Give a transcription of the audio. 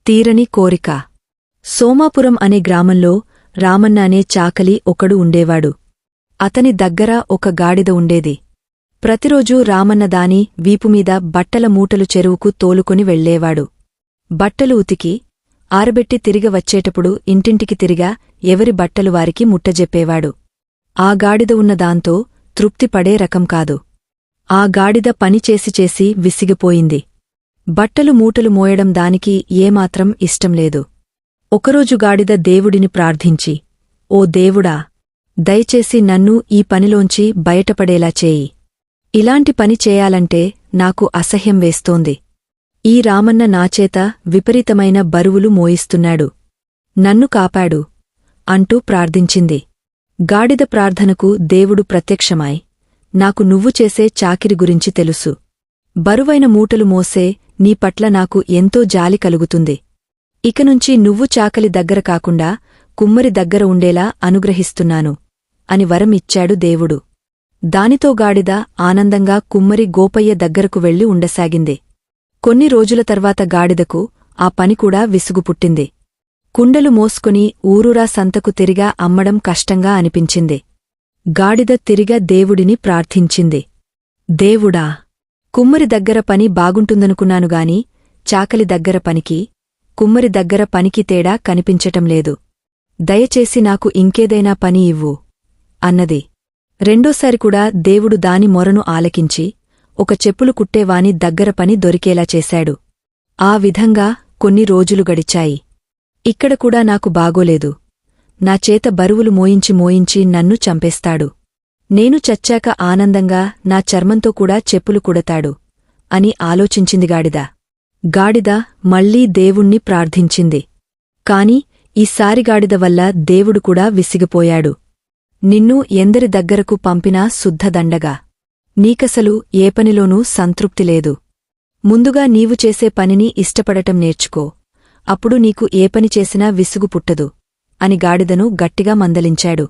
తీరని కోరిక. సోమాపురం అనే గ్రామంలో రామన్న అనే చాకలి ఒకడు ఉండేవాడు. అతని దగ్గర ఒక గాడిద ఉండేది. ప్రతిరోజూ రామన్న దాని వీపుమీద బట్టల మూటలు చెరువుకు తోలుకొని వెళ్లేవాడు. బట్టలు ఉతికి ఆరబెట్టి తిరిగి వచ్చేటప్పుడు ఇంటింటికి తిరిగా ఎవరి బట్టలు వారికి ముట్టజెప్పేవాడు. ఆ గాడిద ఉన్నదాంతో తృప్తిపడే రకం కాదు. ఆ గాడిద పనిచేసి చేసి విసిగిపోయింది. బట్టలు మూటలు మోయడం దానికి ఏమాత్రం ఇష్టంలేదు. ఒకరోజు గాడిద దేవుడిని ప్రార్థించి, ఓ దేవుడా, దయచేసి నన్ను ఈ పనిలోంచి బయటపడేలా చేయి. ఇలాంటి పని చేయాలంటే నాకు అసహ్యం వేస్తోంది. ఈ రామన్న నాచేత విపరీతమైన బరువులు మోయిస్తున్నాడు. నన్ను కాపాడు అంటూ ప్రార్థించింది. గాడిద ప్రార్థనకు దేవుడు ప్రత్యక్షమై, నాకు నువ్వు చేసే చాకిరి గురించి తెలుసు. బరువైన మూటలు మోసే నీ పట్ల నాకు ఎంతో జాలి కలుగుతుంది. ఇకనుంచి నువ్వు చాకలి దగ్గర కాకుండా కుమ్మరి దగ్గర ఉండేలా అనుగ్రహిస్తున్నాను అని వరం ఇచ్చాడు దేవుడు. దానితో గాడిద ఆనందంగా కుమ్మరి గోపయ్య దగ్గరకు వెళ్లి ఉండసాగింది. కొన్ని రోజుల తర్వాత గాడిదకు ఆ పనికూడా విసుగుపుట్టింది. కుండలు మోసుకుని ఊరూరా సంతకు తిరిగా అమ్మడం కష్టంగా అనిపించింది. గాడిద తిరిగా దేవుడిని ప్రార్థించింది. దేవుడా, కుమ్మరి దగ్గర పని బాగుంటుందనుకున్నానుగాని చాకలి దగ్గర పనికి, కుమ్మరి దగ్గర పనికి తేడా కనిపించటంలేదు. దయచేసి నాకు ఇంకేదైనా పని ఇవ్వు అన్నది. రెండోసారికూడా దేవుడు దాని మొరను ఆలకించి ఒక చెప్పులు కుట్టేవాని దగ్గర పని దొరికేలా చేశాడు. ఆ విధంగా కొన్ని రోజులు గడిచాయి. ఇక్కడ కూడా నాకు బాగోలేదు. నా చేత బరువులు మోయించి మోయించి నన్ను చంపేస్తాడు. నేను చచ్చాక ఆనందంగా నా చర్మంతో కూడా చెప్పులు కుడతాడు అని ఆలోచించింది గాడిద. గాడిద మళ్లీ దేవుణ్ణి ప్రార్థించింది. కాని ఈసారి గాడిద వల్ల దేవుడు కూడా విసిగిపోయాడు. నిన్ను ఎందరి దగ్గరకు పంపినా శుద్ధదండగా. నీకసలు ఏ పనిలోనూ సంతృప్తి లేదు. ముందుగా నీవు చేసే పనిని ఇష్టపడటం నేర్చుకో. అప్పుడు నీకు ఏ పని చేసినా విసుగు పుట్టదు అని గాడిదను గట్టిగా మందలించాడు.